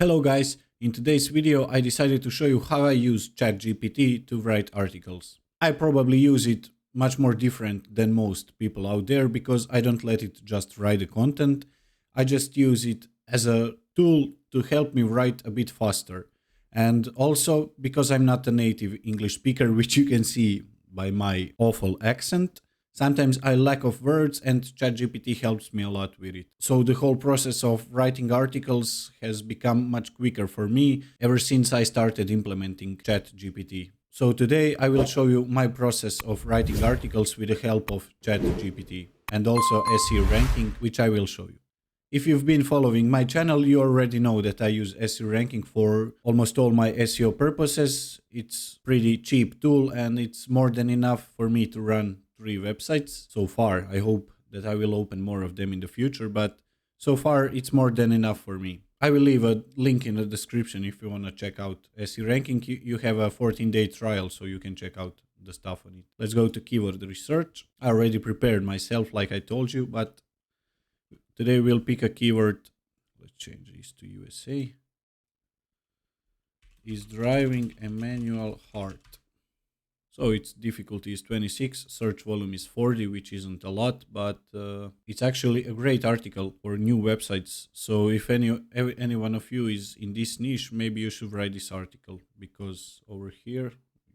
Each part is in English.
Hello guys, in today's video I decided to show you how I use ChatGPT to write articles. I probably use it much more different than most people out there because I don't let it just write the content. I just use it as a tool to help me write a bit faster. And also because I'm not a native English speaker, which you can see by my awful accent, sometimes I lack of words and ChatGPT helps me a lot with it. So the whole process of writing articles has become much quicker for me ever since I started implementing ChatGPT. So today I will show you my process of writing articles with the help of ChatGPT and also SEO ranking, which I will show you. If you've been following my channel, you already know that I use SEO ranking for almost all my SEO purposes. It's a pretty cheap tool and it's more than enough for me to run 3 websites so far. I hope that I will open more of them in the future, but so far it's more than enough for me. I will leave a link in the description if you want to check out SEO ranking. You have a 14-day trial, so you can check out the stuff on it. Let's go to keyword research. I already prepared myself like I told you, but today we'll pick a keyword. Let's change this to USA. Is driving a manual hard? So its difficulty is 26, search volume is 40, which isn't a lot, but it's actually a great article for new websites. So if any one of you is in this niche, maybe you should write this article, because over here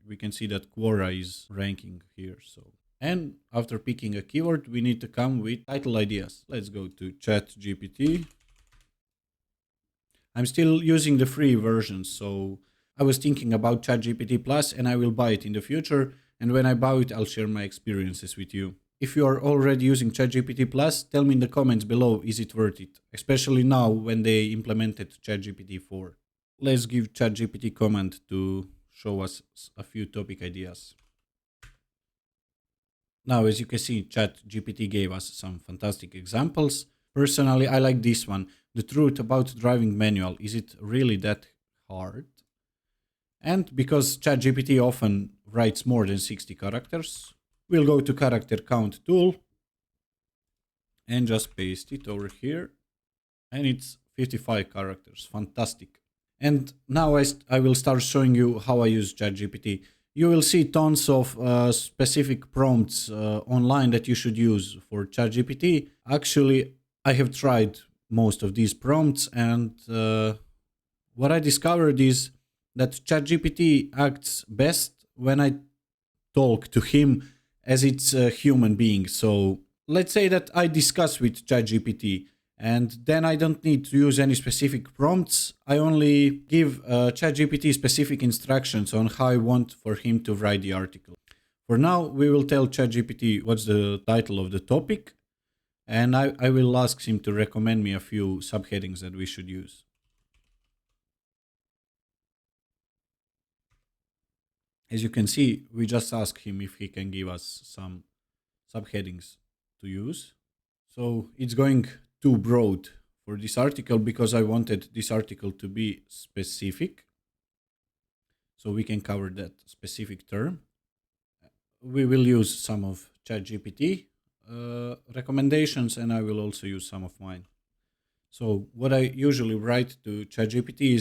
we can see that Quora is ranking here. So, and after picking a keyword, we need to come with title ideas. Let's go to ChatGPT. I'm still using the free version, so I was thinking about ChatGPT Plus and I will buy it in the future, and when I buy it I'll share my experiences with you. If you are already using ChatGPT Plus, tell me in the comments below, is it worth it? Especially now when they implemented ChatGPT 4. Let's give ChatGPT command to show us a few topic ideas. Now as you can see, ChatGPT gave us some fantastic examples. Personally, I like this one. The truth about driving manual, is it really that hard? And because ChatGPT often writes more than 60 characters, we'll go to character count tool and just paste it over here. And it's 55 characters. Fantastic. And now I will start showing you how I use ChatGPT. You will see tons of specific prompts online that you should use for ChatGPT. Actually, I have tried most of these prompts, and what I discovered is that ChatGPT acts best when I talk to him as it's a human being. So let's say that I discuss with ChatGPT, and then I don't need to use any specific prompts. I only give ChatGPT specific instructions on how I want for him to write the article. For now, we will tell ChatGPT what's the title of the topic, and I will ask him to recommend me a few subheadings that we should use. As you can see, we just asked him if he can give us some subheadings to use. So it's going too broad for this article because I wanted this article to be specific. So we can cover that specific term. We will use some of ChatGPT recommendations, and I will also use some of mine. So what I usually write to ChatGPT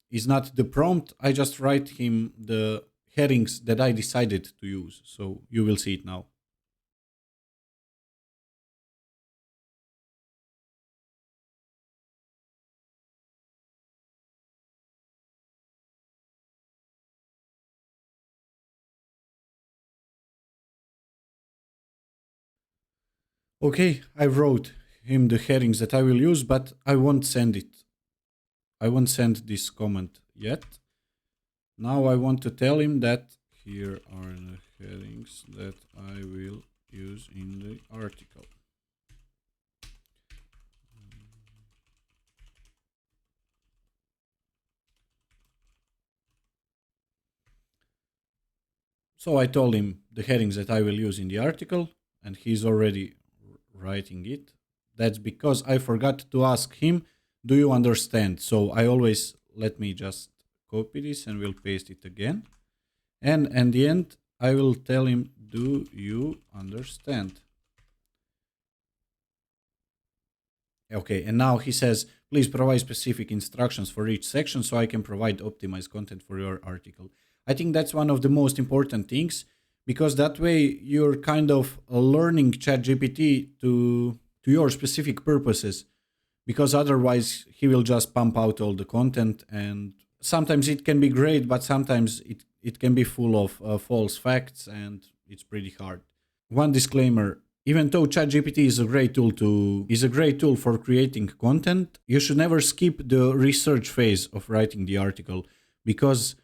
is not the prompt. I just write him the headings that I decided to use. So you will see it now. Okay, I wrote him the headings that I will use, but I won't send it. I won't send this comment yet. Now I want to tell him that here are the headings that I will use in the article. So I told him the headings that I will use in the article, and he's already writing it. That's because I forgot to ask him, do you understand? So I always, let me just copy this and we'll paste it again. And in the end, I will tell him, do you understand? Okay, and now he says, Please provide specific instructions for each section so I can provide optimized content for your article. I think that's one of the most important things because that way you're kind of learning ChatGPT to your specific purposes, because otherwise he will just pump out all the content, and sometimes it can be great, but sometimes it can be full of false facts, and it's pretty hard. One disclaimer: even though ChatGPT is a great tool for creating content, you should never skip the research phase of writing the article, because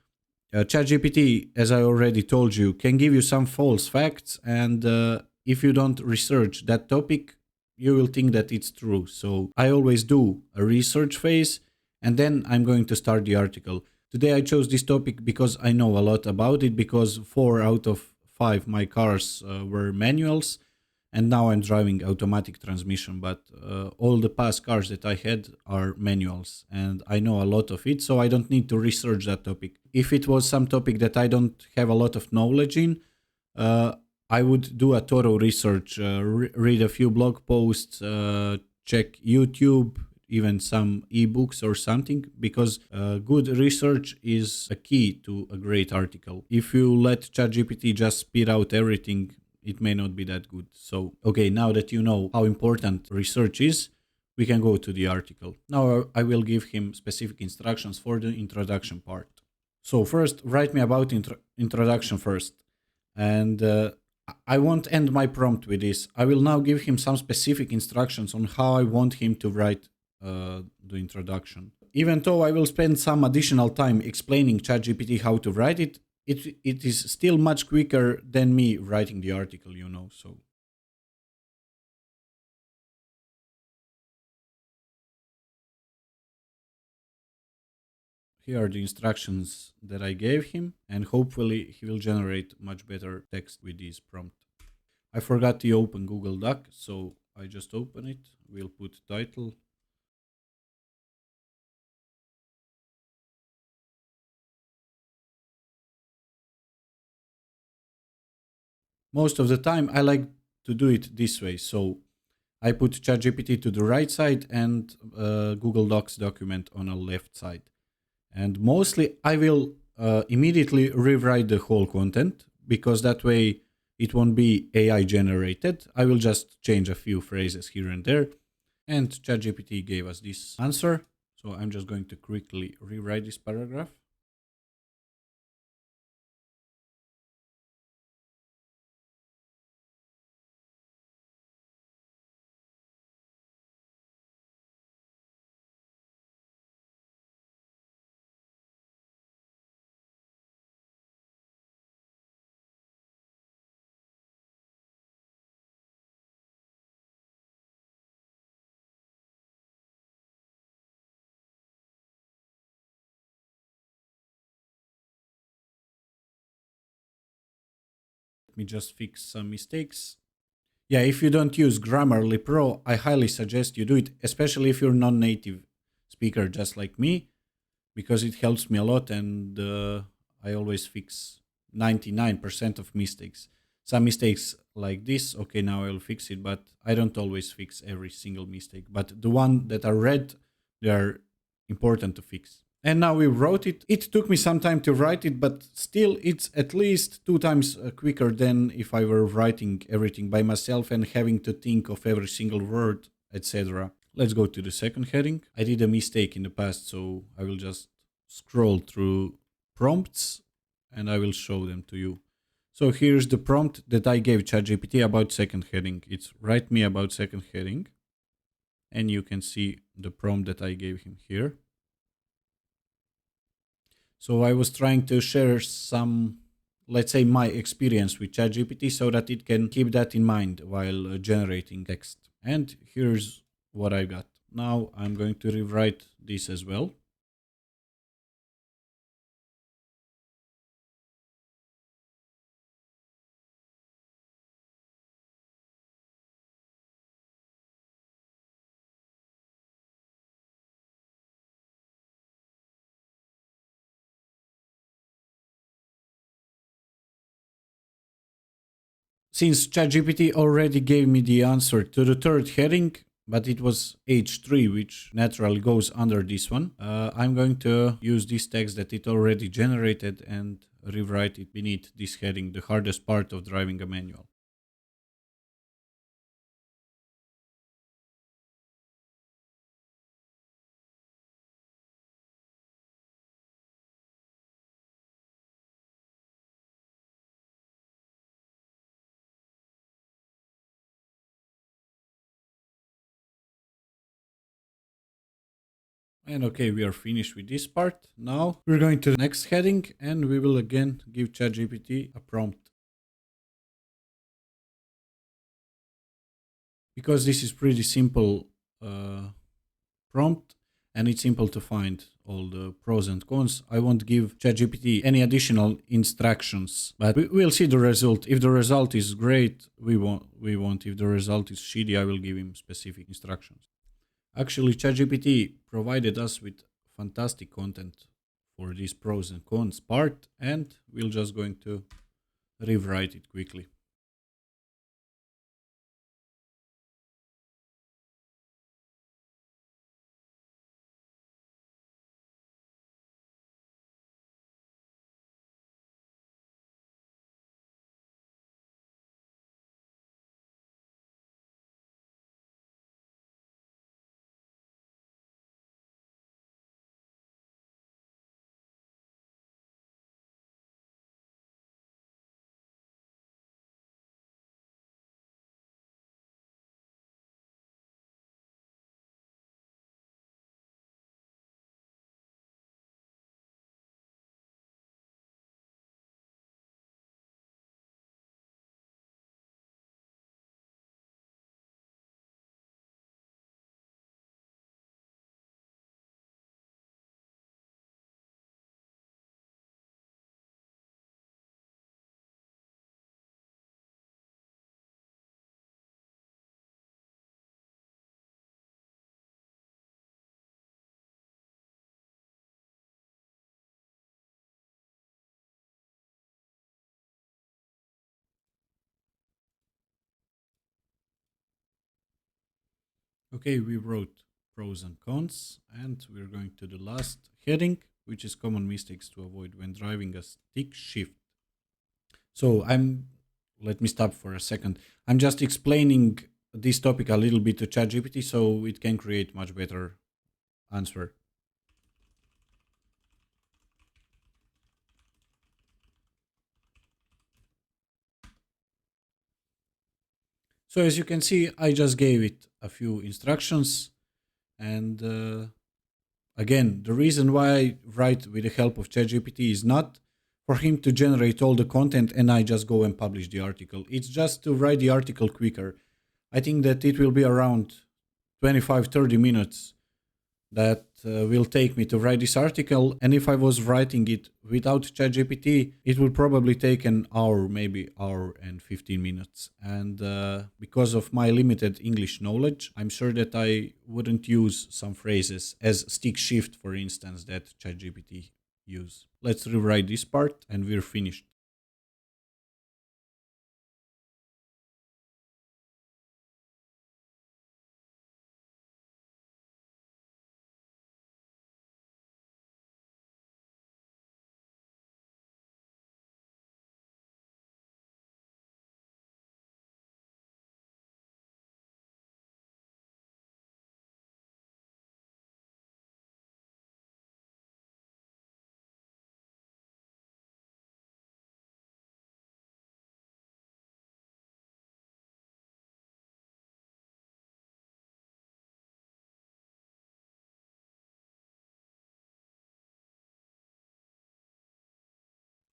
ChatGPT, as I already told you, can give you some false facts, and if you don't research that topic, you will think that it's true. So I always do a research phase, and then I'm going to start the article. Today I chose this topic because I know a lot about it, because 4 out of 5 my cars were manuals, and now I'm driving automatic transmission, but all the past cars that I had are manuals, and I know a lot of it, so I don't need to research that topic. If it was some topic that I don't have a lot of knowledge in, I would do a thorough research, read a few blog posts, check YouTube, even some ebooks or something, because good research is a key to a great article. If you let ChatGPT just spit out everything, it may not be that good. So, okay, now that you know how important research is, we can go to the article. Now I will give him specific instructions for the introduction part. So first, write me about introduction first. And I won't end my prompt with this. I will now give him some specific instructions on how I want him to write the introduction. Even though I will spend some additional time explaining ChatGPT how to write it, it is still much quicker than me writing the article, so. Here are the instructions that I gave him, and hopefully he will generate much better text with this prompt. I forgot to open Google Doc, so I just open it. We'll put title. Most of the time I like to do it this way. So I put ChatGPT to the right side and Google Docs document on the left side. And mostly I will immediately rewrite the whole content, because that way it won't be AI generated. I will just change a few phrases here and there. And ChatGPT gave us this answer. So I'm just going to quickly rewrite this paragraph. Let me just fix some mistakes. Yeah, if you don't use Grammarly Pro, I highly suggest you do it, especially if you're non-native speaker just like me, because it helps me a lot, and I always fix 99% of mistakes. Some mistakes like this, okay, now I'll fix it, but I don't always fix every single mistake. But the one that are red, they are important to fix. And now we wrote it. It took me some time to write it, but still it's at least 2 times quicker than if I were writing everything by myself and having to think of every single word, etc. Let's go to the second heading. I did a mistake in the past, so I will just scroll through prompts and I will show them to you. So here's the prompt that I gave ChatGPT about second heading. It's write me about second heading. And you can see the prompt that I gave him here. So I was trying to share some, let's say, my experience with ChatGPT so that it can keep that in mind while generating text. And here's what I got. Now I'm going to rewrite this as well. Since ChatGPT already gave me the answer to the third heading, but it was H3, which naturally goes under this one. I'm going to use this text that it already generated and rewrite it beneath this heading, the hardest part of driving a manual. And okay, we are finished with this part. Now we're going to the next heading and we will again give ChatGPT a prompt. Because this is pretty simple prompt and it's simple to find all the pros and cons, I won't give ChatGPT any additional instructions, but we'll see the result. If the result is great, we won't. If the result is shitty, I will give him specific instructions. Actually, ChatGPT provided us with fantastic content for this pros and cons part, and we're just going to rewrite it quickly. Okay, we wrote pros and cons, and we're going to the last heading, which is common mistakes to avoid when driving a stick shift. So let me stop for a second. I'm just explaining this topic a little bit to ChatGPT so it can create much better answer. So as you can see, I just gave it a few instructions, and again, the reason why I write with the help of ChatGPT is not for him to generate all the content and I just go and publish the article. It's just to write the article quicker. I think that it will be around 25-30 minutes that will take me to write this article. And if I was writing it without ChatGPT, it would probably take an hour, maybe hour and 15 minutes. And because of my limited English knowledge, I'm sure that I wouldn't use some phrases as stick shift, for instance, that ChatGPT use. Let's rewrite this part and we're finished.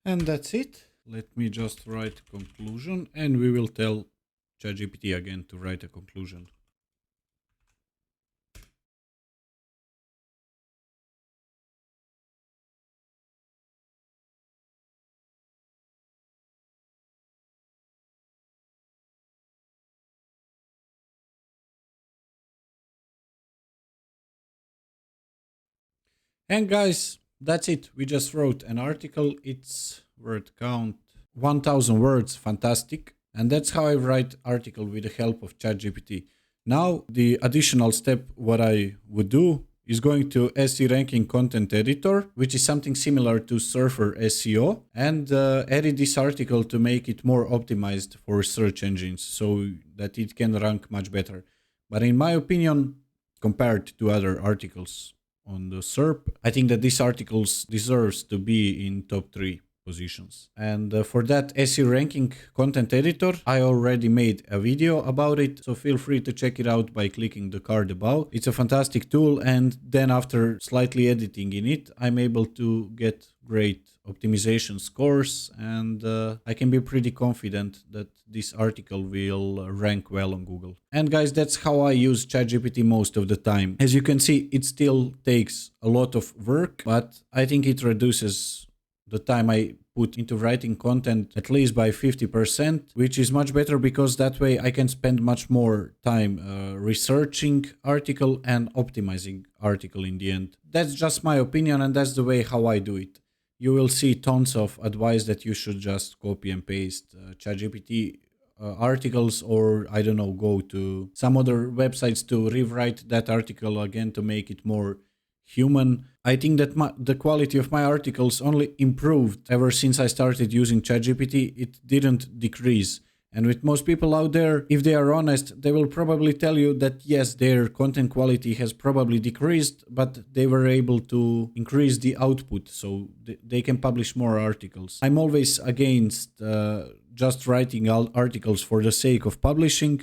And that's it. Let me just write conclusion and we will tell ChatGPT again to write a conclusion. And guys, that's it. We just wrote an article. It's word count 1000 words, fantastic. And that's how I write article with the help of ChatGPT. Now, the additional step what I would do is going to SE Ranking Content Editor, which is something similar to Surfer SEO, and edit this article to make it more optimized for search engines so that it can rank much better. But in my opinion, compared to other articles on the SERP, I think that this article deserves to be in top 3 positions. And for that SE Ranking Content Editor, I already made a video about it, so feel free to check it out by clicking the card above. It's a fantastic tool, and then after slightly editing in it, I'm able to get great optimization scores, and I can be pretty confident that this article will rank well on Google. And guys, that's how I use ChatGPT most of the time. As you can see, it still takes a lot of work, but I think it reduces the time I put into writing content at least by 50%, which is much better because that way I can spend much more time researching article and optimizing article in the end. That's just my opinion, and that's the way how I do it. You will see tons of advice that you should just copy and paste ChatGPT articles, or I don't know, go to some other websites to rewrite that article again to make it more human. I think that the quality of my articles only improved ever since I started using ChatGPT. It didn't decrease. And with most people out there, if they are honest, they will probably tell you that yes, their content quality has probably decreased, but they were able to increase the output so they can publish more articles. I'm always against just writing articles for the sake of publishing.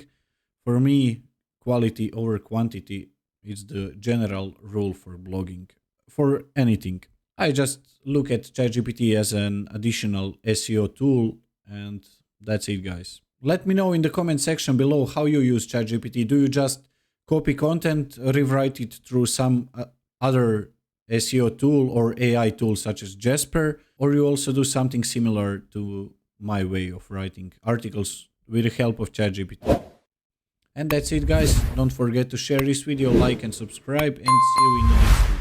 For me, quality over quantity is the general rule for blogging, for anything. I just look at ChatGPT as an additional SEO tool, and that's it, guys. Let me know in the comment section below how you use ChatGPT. Do you just copy content, rewrite it through some other SEO tool or AI tool such as Jasper, or you also do something similar to my way of writing articles with the help of ChatGPT? And that's it, guys. Don't forget to share this video, like and subscribe, and see you in the next video.